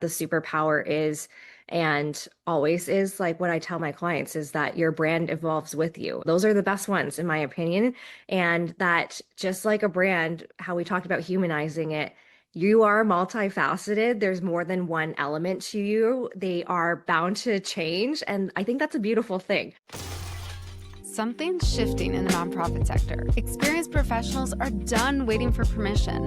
the superpower is and always is, like what I tell my clients is that your brand evolves with you. Those are the best ones, in my opinion. And that just like a brand, how we talked about humanizing it, you are multifaceted. There's more than one element to you. They are bound to change. And I think that's a beautiful thing. Something's shifting in the nonprofit sector. Experienced professionals are done waiting for permission,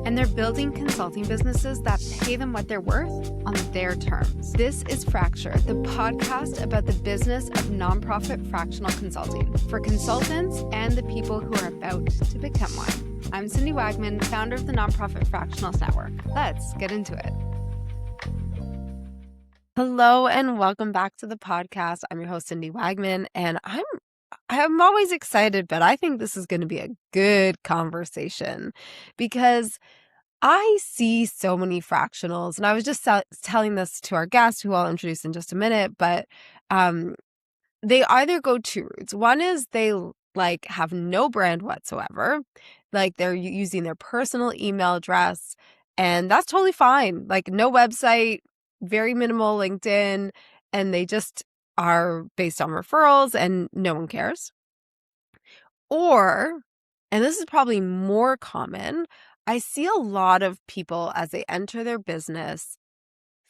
and they're building consulting businesses that pay them what they're worth on their terms. This is Fracture, the podcast about the business of nonprofit fractional consulting for consultants and the people who are about to become one. I'm Cindy Wagman, founder of the Nonprofit Fractionals Network. Let's get into it. Hello and welcome back to the podcast. I'm your host, Cindy Wagman, and I'm always excited, but I think this is going to be a good conversation because I see so many fractionals, and I was just telling this to our guest, who I'll introduce in just a minute, but they either go two routes. One is they have no brand whatsoever, like they're using their personal email address, and that's totally fine. Like no website, very minimal LinkedIn, and they just are based on referrals and no one cares. Or, and this is probably more common, I see a lot of people as they enter their business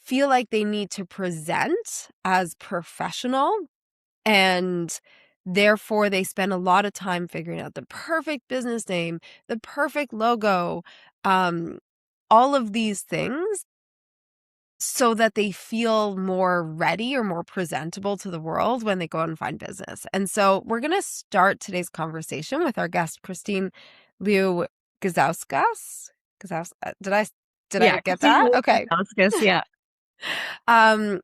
feel like they need to present as professional, and therefore they spend a lot of time figuring out the perfect business name, the perfect logo, all of these things, so that they feel more ready or more presentable to the world when they go out and find business. And so we're going to start today's conversation with our guest, Christine Lieu-Guzauskas. Did I get that? Okay. Lieu-Guzauskas, yeah.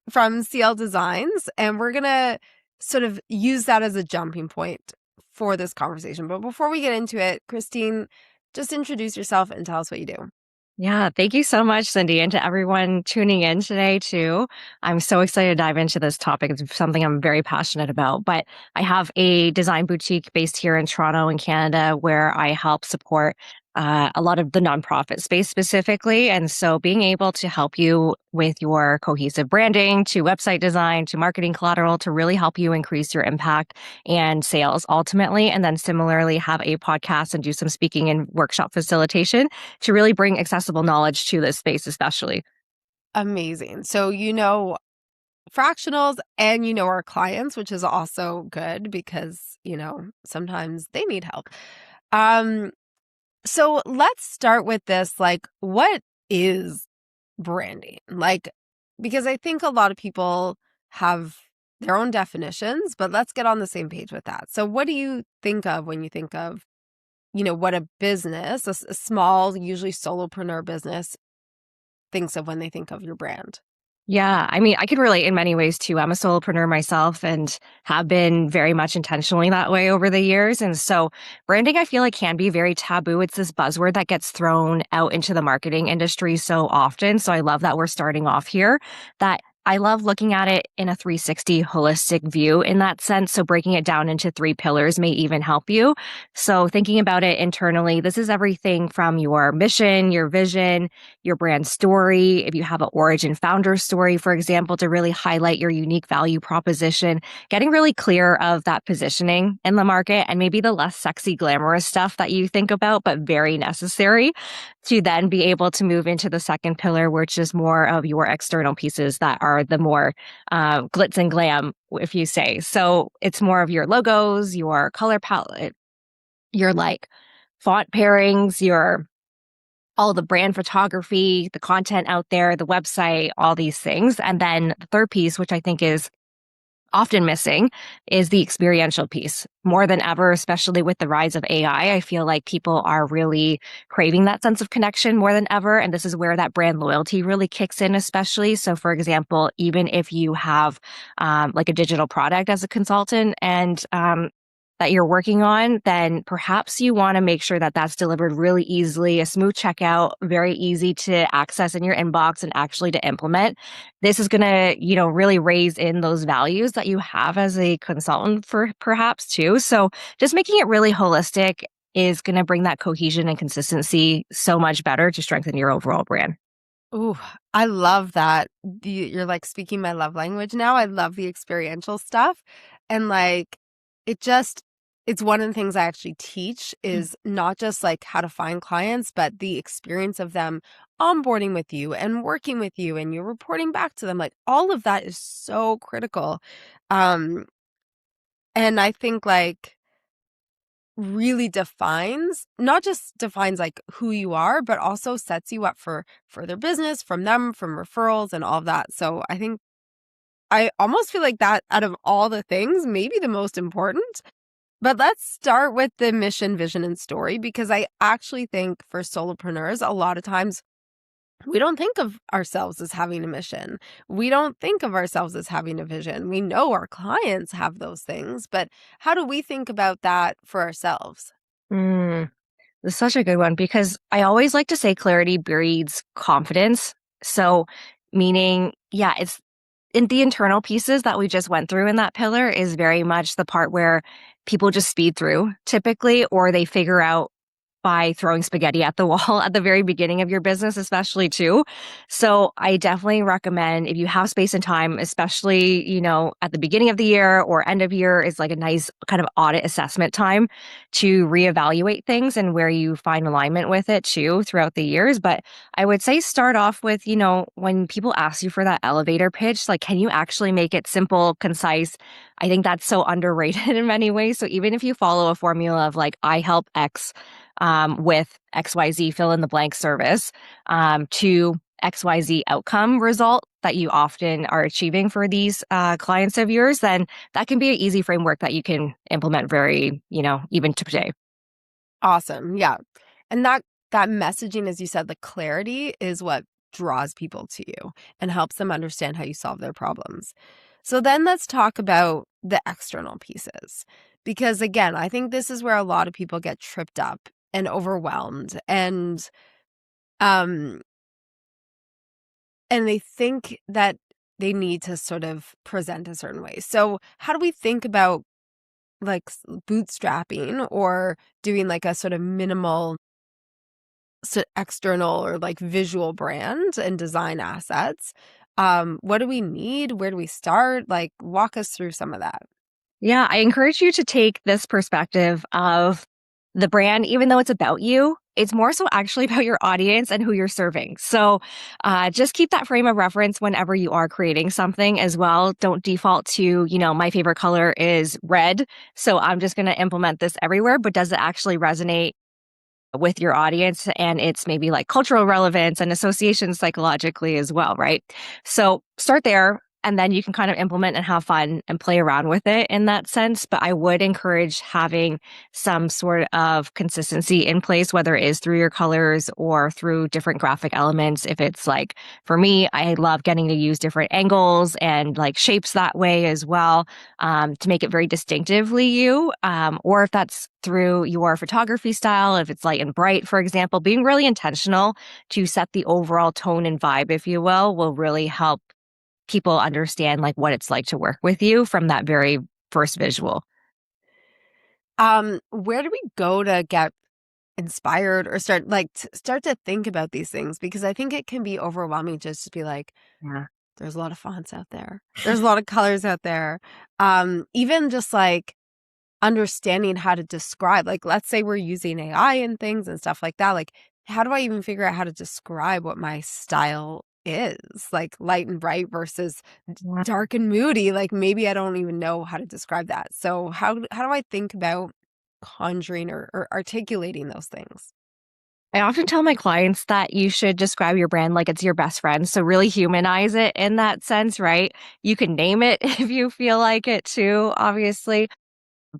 From CL Designs. And we're going to sort of use that as a jumping point for this conversation. But before we get into it, Christine, just introduce yourself and tell us what you do. Yeah, thank you so much, Cindy, and to everyone tuning in today, too. I'm so excited to dive into this topic. It's something I'm very passionate about. But I have a design boutique based here in Toronto, in Canada, where I help support a lot of the nonprofit space specifically. And so being able to help you with your cohesive branding, to website design, to marketing collateral, to really help you increase your impact and sales ultimately. And then similarly have a podcast and do some speaking and workshop facilitation to really bring accessible knowledge to this space, especially. Amazing. So, fractionals and our clients, which is also good because, sometimes they need help. So let's start with this. What is branding? Because I think a lot of people have their own definitions, but let's get on the same page with that. So what do you think of when you think of, what a business, a small, usually solopreneur business thinks of when they think of your brand? Yeah, I mean, I can relate in many ways too. I'm a solopreneur myself and have been very much intentionally that way over the years. And so branding, I feel like can be very taboo. It's this buzzword that gets thrown out into the marketing industry so often. So I love that we're starting off here, that I love looking at it in a 360 holistic view in that sense. So breaking it down into 3 pillars may even help you. So thinking about it internally, this is everything from your mission, your vision, your brand story. If you have an origin founder story, for example, to really highlight your unique value proposition, getting really clear of that positioning in the market and maybe the less sexy, glamorous stuff that you think about, but very necessary to then be able to move into the second pillar, which is more of your external pieces that are the more glitz and glam, if you say. So it's more of your logos, your color palette, your font pairings, your all the brand photography, the content out there, the website, all these things. And then the third piece, which I think is often missing, is the experiential piece. More than ever, especially with the rise of AI, I feel like people are really craving that sense of connection more than ever. And this is where that brand loyalty really kicks in, especially. So for example, even if you have a digital product as a consultant and that you're working on, then perhaps you want to make sure that that's delivered really easily, a smooth checkout, very easy to access in your inbox and actually to implement. This is going to, really raise in those values that you have as a consultant for perhaps too. So just making it really holistic is going to bring that cohesion and consistency so much better to strengthen your overall brand. Ooh, I love that. You're like speaking my love language now. I love the experiential stuff. And like, it just, it's one of the things I actually teach is not just like how to find clients, but the experience of them onboarding with you and working with you and you're reporting back to them. Like, all of that is so critical. Um, and I think like, really defines, not just defines like who you are, but also sets you up for further business from them, from referrals and all of that. So I think I almost feel like that out of all the things, maybe the most important. But let's start with the mission, vision, and story, because I actually think for solopreneurs, a lot of times we don't think of ourselves as having a mission. We don't think of ourselves as having a vision. We know our clients have those things, but how do we think about that for ourselves? Mm, this is such a good one because I always like to say clarity breeds confidence. So, meaning, yeah, it's in the internal pieces that we just went through in that pillar is very much the part where people just speed through typically, or they figure out by throwing spaghetti at the wall at the very beginning of your business, especially too. So I definitely recommend if you have space and time, especially, at the beginning of the year or end of year is like a nice kind of audit assessment time to reevaluate things and where you find alignment with it too throughout the years. But I would say start off with, when people ask you for that elevator pitch, like, can you actually make it simple, concise? I think that's so underrated in many ways. So even if you follow a formula of like, I help X with XYZ fill in the blank service to XYZ outcome result that you often are achieving for these clients of yours, then that can be an easy framework that you can implement very, even today. Awesome. Yeah. And that messaging, as you said, the clarity is what draws people to you and helps them understand how you solve their problems. So then let's talk about the external pieces. Because again, I think this is where a lot of people get tripped up and overwhelmed um and they think that they need to sort of present a certain way. So how do we think about like bootstrapping or doing like a sort of minimal external or like visual brand and design assets? What do we need? Where do we start? Like, walk us through some of that. Yeah, I encourage you to take this perspective of the brand, even though it's about you, it's more so actually about your audience and who you're serving. So just keep that frame of reference whenever you are creating something as well. Don't default to, my favorite color is red. So I'm just going to implement this everywhere. But does it actually resonate with your audience and it's maybe like cultural relevance and association psychologically as well, right? So start there and then you can kind of implement and have fun and play around with it in that sense. But I would encourage having some sort of consistency in place, whether it is through your colors or through different graphic elements. If it's like, for me, I love getting to use different angles and like shapes that way as well to make it very distinctively you. Or if that's through your photography style, if it's light and bright, for example, being really intentional to set the overall tone and vibe, if you will really help people understand like what it's like to work with you from that very first visual. Where do we go to get inspired or start to think about these things? Because I think it can be overwhelming just to be like, Yeah. there's a lot of fonts out there. There's a lot of colors out there. Even just like understanding how to describe, like, let's say we're using AI and things and stuff like that. Like, how do I even figure out how to describe what my style is? Like light and bright versus dark and moody. Like maybe I don't even know how to describe that. So how do I think about conjuring or articulating those things? I often tell my clients that you should describe your brand like it's your best friend. So really humanize it in that sense, right? You can name it if you feel like it too, obviously.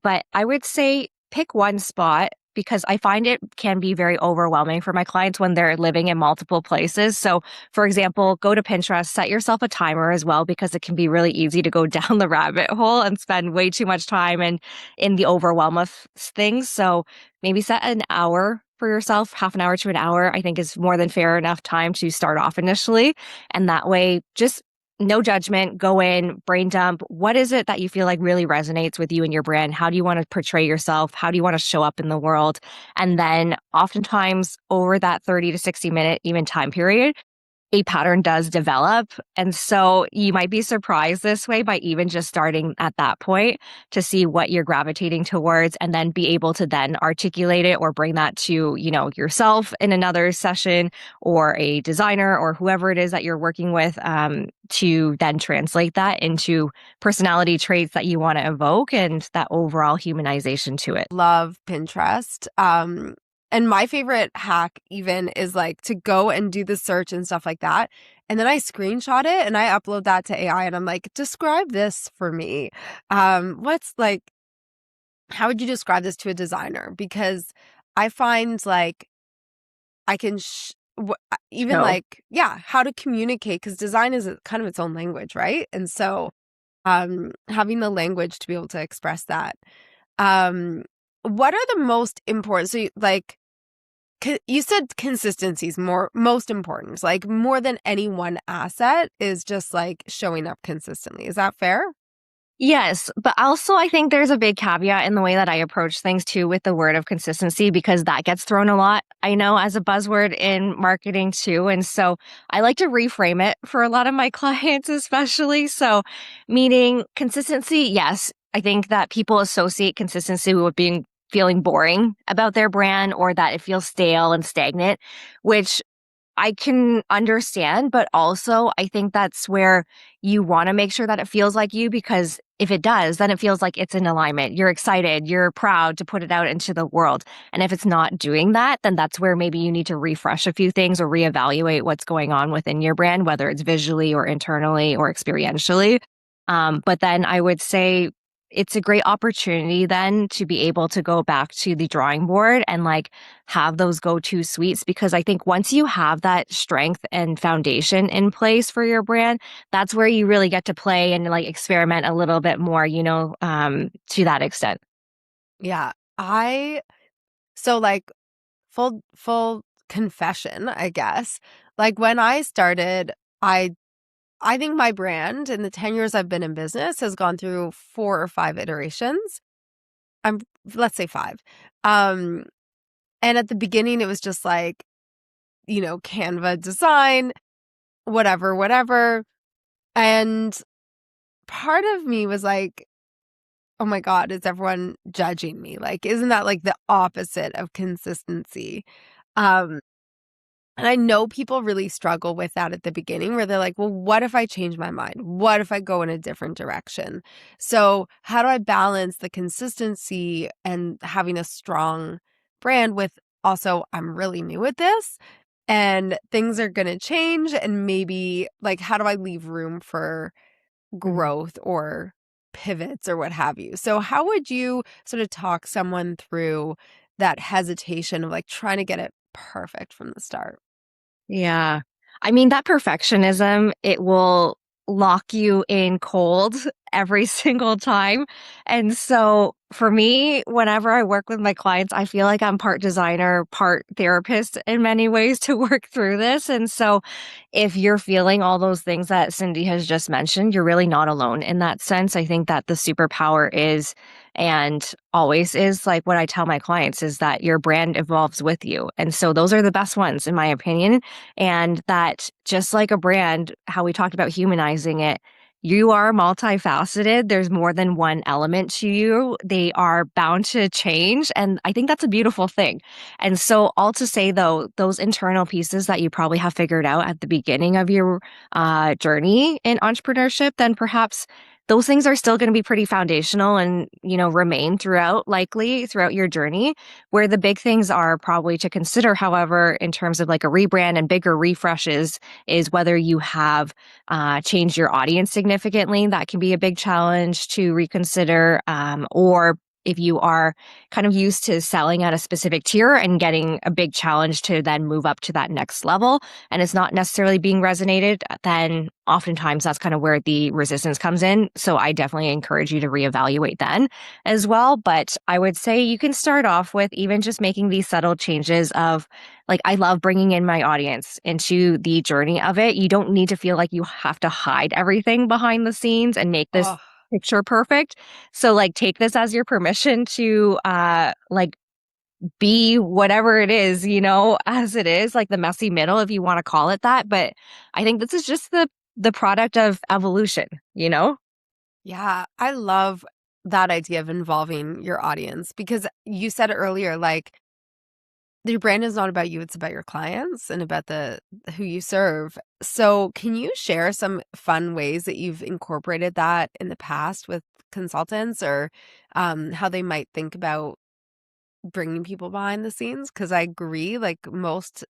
But I would say pick one spot because I find it can be very overwhelming for my clients when they're living in multiple places. So, for example, go to Pinterest, set yourself a timer as well because it can be really easy to go down the rabbit hole and spend way too much time and in the overwhelm of things. So, maybe set an hour for yourself, half an hour to an hour, I think is more than fair enough time to start off initially. And that way, just no judgment, go in, brain dump. What is it that you feel like really resonates with you and your brand? How do you want to portray yourself? How do you want to show up in the world? And then oftentimes over that 30 to 60 minute even time period, a pattern does develop. And so you might be surprised this way by even just starting at that point to see what you're gravitating towards and then be able to then articulate it or bring that to, yourself in another session or a designer or whoever it is that you're working with to then translate that into personality traits that you want to evoke and that overall humanization to it. Love Pinterest. And my favorite hack even is like to go and do the search and stuff like that. And then I screenshot it and I upload that to AI and I'm like, describe this for me. What's like, how would you describe this to a designer? Because I find like I can even So, like, yeah, how to communicate because design is kind of its own language, right? And so having the language to be able to express that. Um, what are the most important? So, like, you said consistency is most important. Like, more than any one asset is just like showing up consistently. Is that fair? yes, but also I think there's a big caveat in the way that I approach things too with the word of consistency because that gets thrown a lot, I know, as a buzzword in marketing too. And so I like to reframe it for a lot of my clients, especially. So, meaning consistency, yes, I think that people associate consistency with being feeling boring about their brand or that it feels stale and stagnant, which I can understand, but also I think that's where you want to make sure that it feels like you because if it does, then it feels like it's in alignment. You're excited, you're proud to put it out into the world. And if it's not doing that, then that's where maybe you need to refresh a few things or reevaluate what's going on within your brand, whether it's visually or internally or experientially. But then I would say it's a great opportunity then to be able to go back to the drawing board and like have those go-to suites because I think once you have that strength and foundation in place for your brand, that's where you really get to play and like experiment a little bit more, to that extent. Yeah. So like full confession, I guess. Like when I started, I think my brand in the 10 years I've been in business has gone through 4 or 5 iterations. I'm let's say 5. Um, and at the beginning it was just like, Canva design, whatever, whatever. And part of me was like, "Oh my God, is everyone judging me? Like, isn't that like the opposite of consistency?" Um, And I know people really struggle with that at the beginning where they're like, well, what if I change my mind? What if I go in a different direction? So, how do I balance the consistency and having a strong brand with also, I'm really new at this and things are going to change? And maybe, like, how do I leave room for Mhm. growth or pivots or what have you? So, how would you sort of talk someone through that hesitation of like trying to get it perfect from the start? Yeah. I mean, that perfectionism, it will lock you in cold every single time. And so for me, whenever I work with my clients, I feel like I'm part designer, part therapist in many ways to work through this. And so if you're feeling all those things that Cindy has just mentioned, you're really not alone in that sense. I think that the superpower is and always is like what I tell my clients is that your brand evolves with you. And so those are the best ones, in my opinion. And that just like a brand, how we talked about humanizing it, you are multifaceted. There's more than one element to you. They are bound to change. And I think that's a beautiful thing. And so, all to say though, those internal pieces that you probably have figured out at the beginning of your journey in entrepreneurship, then perhaps those things are still going to be pretty foundational and, remain likely throughout your journey. Where the big things are probably to consider, however, in terms of like a rebrand and bigger refreshes, is whether you have changed your audience significantly. That can be a big challenge to reconsider, or if you are kind of used to selling at a specific tier and getting a big challenge to then move up to that next level and it's not necessarily being resonated, then oftentimes that's kind of where the resistance comes in. So I definitely encourage you to reevaluate then as well. But I would say you can start off with even just making these subtle changes of like, I love bringing in my audience into the journey of it. You don't need to feel like you have to hide everything behind the scenes and make this Oh, picture perfect. So like take this as your permission to like be whatever it is, as it is, like the messy middle, if you want to call it that. But I think this is just the product of evolution. Yeah, I love that idea of involving your audience because you said earlier, like your brand is not about you, it's about your clients and about the who you serve. So, can you share some fun ways that you've incorporated that in the past with consultants or how they might think about bringing people behind the scenes? Because I agree, like most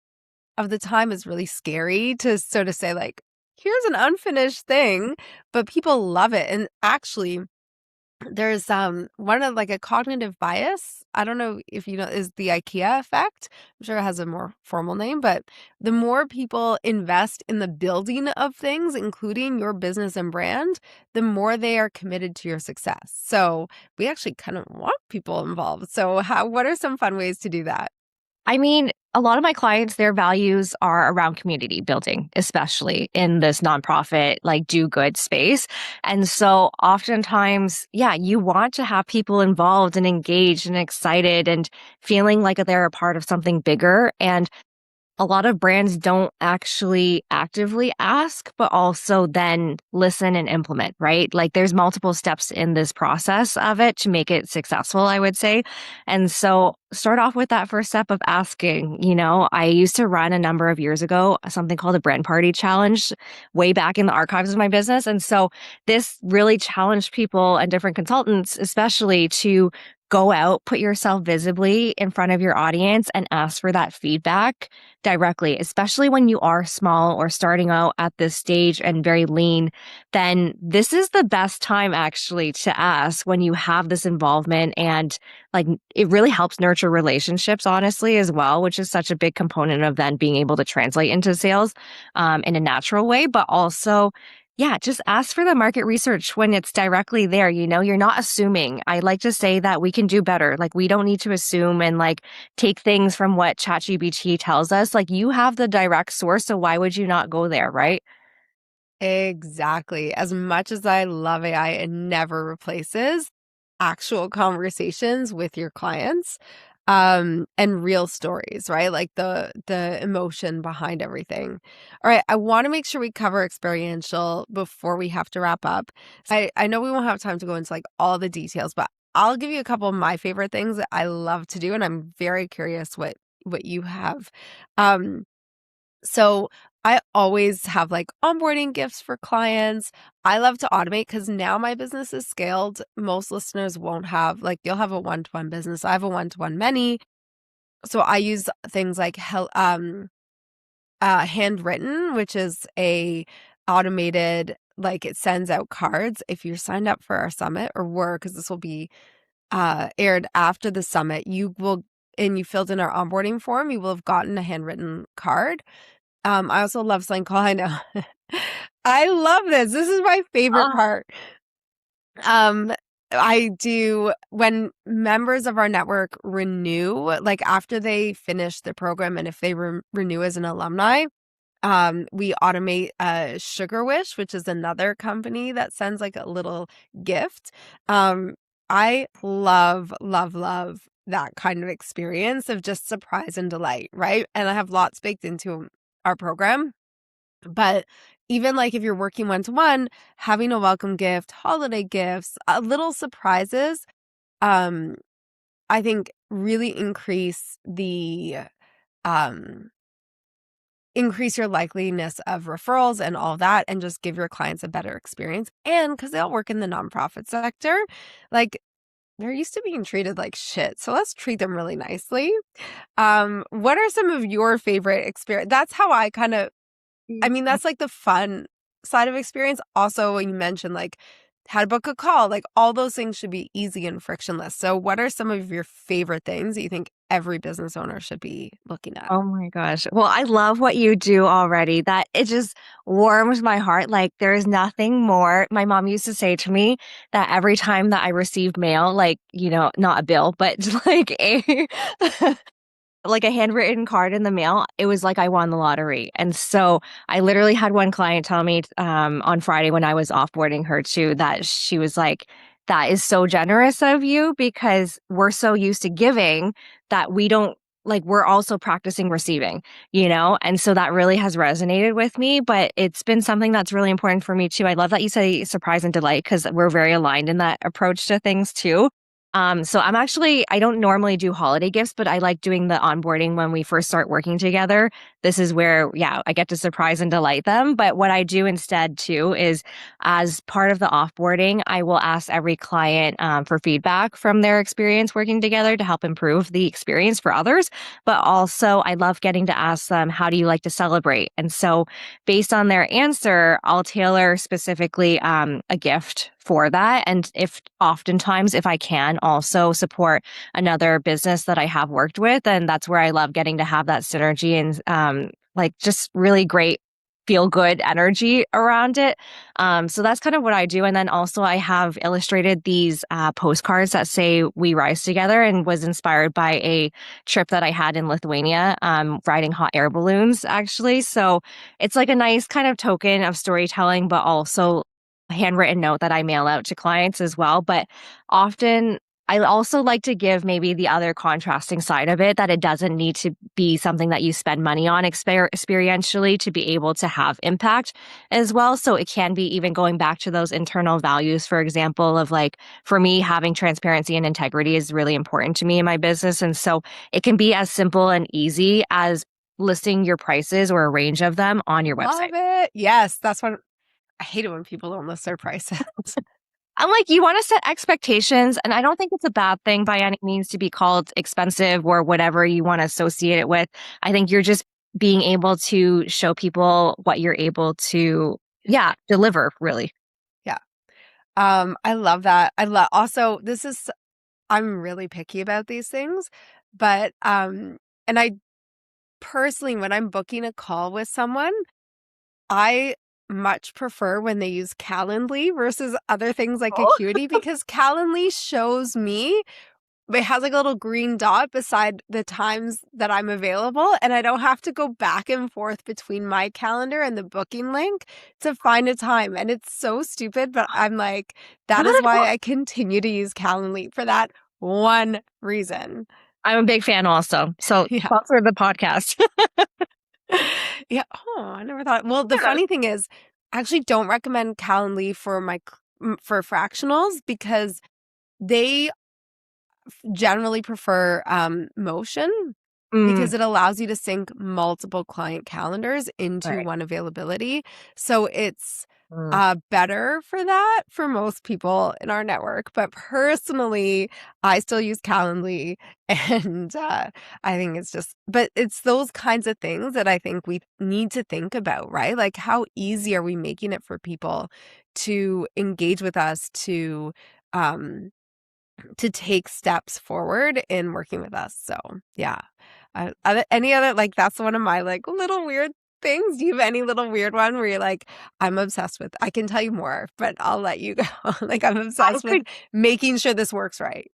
of the time is really scary to sort of say like, here's an unfinished thing, but people love it. And actually, there's one of like a cognitive bias. I don't know if you know is the IKEA effect. I'm sure it has a more formal name, but the more people invest in the building of things, including your business and brand, the more they are committed to your success. So we actually kind of want people involved. So what are some fun ways to do that? I mean, a lot of my clients, their values are around community building, especially in this nonprofit, like do good space. And so oftentimes, yeah, you want to have people involved and engaged and excited and feeling like they're a part of something bigger. And a lot of brands don't actually actively ask, but also then listen and implement, right? Like there's multiple steps in this process of it to make it successful, I would say. And so start off with that first step of asking. I used to run a number of years ago something called a brand party challenge way back in the archives of my business. And so this really challenged people and different consultants, especially to go out, put yourself visibly in front of your audience and ask for that feedback directly, especially when you are small or starting out at this stage and very lean, then this is the best time actually to ask when you have this involvement. And like it really helps nurture relationships, honestly, as well, which is such a big component of then being able to translate into sales in a natural way, but also yeah, just ask for the market research when it's directly there. You're not assuming. I like to say that we can do better. Like, we don't need to assume and like take things from what ChatGPT tells us. Like, you have the direct source. So why would you not go there? Right. Exactly. As much as I love AI, it never replaces actual conversations with your clients and real stories, right? Like the emotion behind everything. All right, I want to make sure we cover experiential before we have to wrap up. I know we won't have time to go into like all the details, but I'll give you a couple of my favorite things that I love to do and I'm very curious what you have. Um so I always have like onboarding gifts for clients. I love to automate because now my business is scaled. Most listeners won't have like you'll have a one-to-one business. I have a one-to-one many. So I use things like handwritten, which is a automated like it sends out cards if you're signed up for our summit or were because this will be aired after the summit. You will and you filled in our onboarding form, you will have gotten a handwritten card. I also love something called I know. I love this. This is my favorite Oh, part. Um, I do when members of our network renew, like after they finish the program, and if they renew as an alumni, we automate Sugar Wish, which is another company that sends like a little gift. Um, I love, love, love that kind of experience of just surprise and delight, right? And I have lots baked into our program. But even like if you're working one to one, having a welcome gift, holiday gifts, little surprises, um, I think really um increase your likeliness of referrals and all that and just give your clients a better experience. And because they all work in the nonprofit sector, like they're used to being treated like shit. So let's treat them really nicely. What are some of your favorite experience? That's how I kind of I mean, that's like the fun side of experience. Also, when you mentioned like how to book a call, like all those things should be easy and frictionless. So, what are some of your favorite things that you think every business owner should be looking at? oh my gosh. Well, I love what you do already. That it just warms my heart. Like there is nothing more. My mom used to say to me that every time that I received mail, like, not a bill, but like a like a handwritten card in the mail, it was like I won the lottery. And so I literally had one client tell me on Friday when I was offboarding her too that she was like, that is so generous of you because we're so used to giving that we don't like we're also practicing receiving, you know? And so that really has resonated with me, but it's been something that's really important for me too. I love that you say surprise and delight because we're very aligned in that approach to things too. So I don't normally do holiday gifts, but I like doing the onboarding when we first start working together. This is where, yeah, I get to surprise and delight them. But what I do instead too is as part of the offboarding, I will ask every client for feedback from their experience working together to help improve the experience for others. But also, I love getting to ask them, how do you like to celebrate? And so, based on their answer, I'll tailor specifically a gift for that. And if oftentimes, if I can also support another business that I have worked with, and that's where I love getting to have that synergy and like just really great feel good energy around it. So that's kind of what I do. And then also I have illustrated these postcards that say we rise together and was inspired by a trip that I had in Lithuania, riding hot air balloons actually. So it's like a nice kind of token of storytelling, but also a handwritten note that I mail out to clients as well. But often I also like to give maybe the other contrasting side of it that it doesn't need to be something that you spend money on experientially to be able to have impact as well. So it can be even going back to those internal values, for example, of like for me, having transparency and integrity is really important to me in my business. And so it can be as simple and easy as listing your prices or a range of them on your Love website. it. Yes, that's what I hate it when people don't list their prices. I'm like, you want to set expectations. And I don't think it's a bad thing by any means to be called expensive or whatever you want to associate it with. I think you're just being able to show people what you're able to, yeah, deliver really. Yeah. I love that. I love also this is I'm really picky about these things, but and I personally when I'm booking a call with someone, I much prefer when they use Calendly versus other things like Oh. Acuity because Calendly shows me it has like a little green dot beside the times that I'm available, and I don't have to go back and forth between my calendar and the booking link to find a time. And it's so stupid, but I'm like, How that about is a why call? I continue to use Calendly for that one reason. I'm a big fan also. So Yeah. sponsor the podcast. Yeah. Oh, I never thought. Well, the Yeah. funny thing is, I actually don't recommend Calendly for for fractionals because they generally prefer motion Mm, because it allows you to sync multiple client calendars into right. one availability. So it's Mm. better for that for most people in our network. But personally, I still use Calendly. And I think it's just, but it's those kinds of things that I think we need to think about, right? Like, how easy are we making it for people to engage with us, um, to take steps forward in working with us. So, yeah. Any other like that's one of my like little weird things. Do you have any little weird one where you're like, I'm obsessed with? I can tell you more, but I'll let you go. Like I'm I obsessed with could, making sure this works right.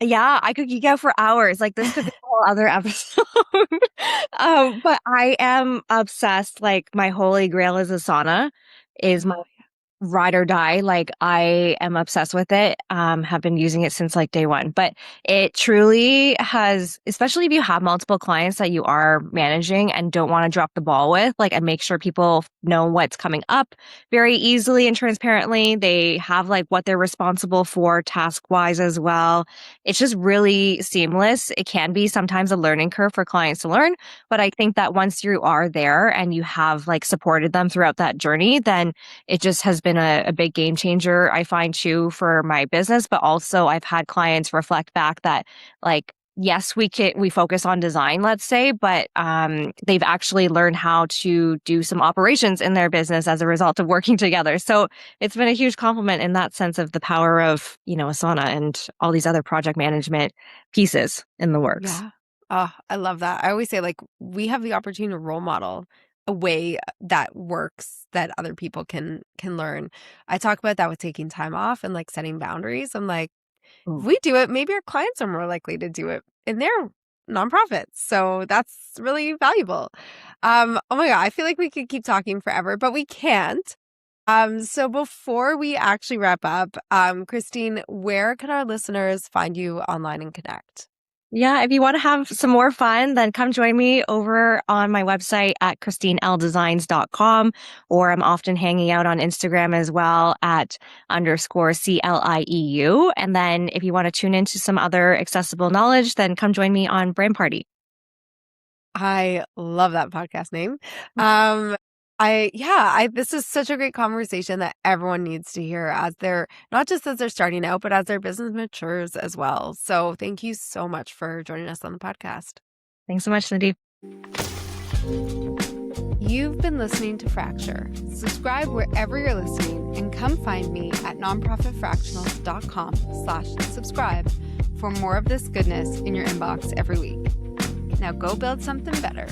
yeah, I could geek out for hours. Like this could be a whole other episode. But I am obsessed. Like my holy grail is a sauna, is my Oh, ride or die. Like I am obsessed with it. Have been using it since like day one, but it truly has, especially if you have multiple clients that you are managing and don't want to drop the ball with, like, and make sure people know what's coming up very easily and transparently. They have like what they're responsible for task wise as well. It's just really seamless. It can be sometimes a learning curve for clients to learn, but I think that once you are there and you have like supported them throughout that journey, then it just has been a big game changer, I find too, for my business. But also I've had clients reflect back that like, yes, we focus on design, let's say, but they've actually learned how to do some operations in their business as a result of working together. So it's been a huge compliment in that sense of the power of, you know, Asana and all these other project management pieces in the works. yeah. Oh, I love that. I always say like we have the opportunity to role model a way that works that other people can learn. I talk about that with taking time off and like setting boundaries. I'm like, if Mm. we do it, maybe our clients are more likely to do it in their nonprofits. So that's really valuable. Oh my God, I feel like we could keep talking forever, but we can't. So before we actually wrap up, Christine, where can our listeners find you online and connect? Yeah, if you want to have some more fun, then come join me over on my website at christineldesigns.com, or I'm often hanging out on Instagram as well at _CLIEU. And then if you want to tune into some other accessible knowledge, then come join me on Brand Party. I love that podcast name. This is such a great conversation that everyone needs to hear as they're not just as they're starting out, but as their business matures as well. So thank you so much for joining us on the podcast. Thanks so much, Cindy. You've been listening to Fracture. Subscribe wherever you're listening and come find me at nonprofitfractionals.com/subscribe for more of this goodness in your inbox every week. Now go build something better.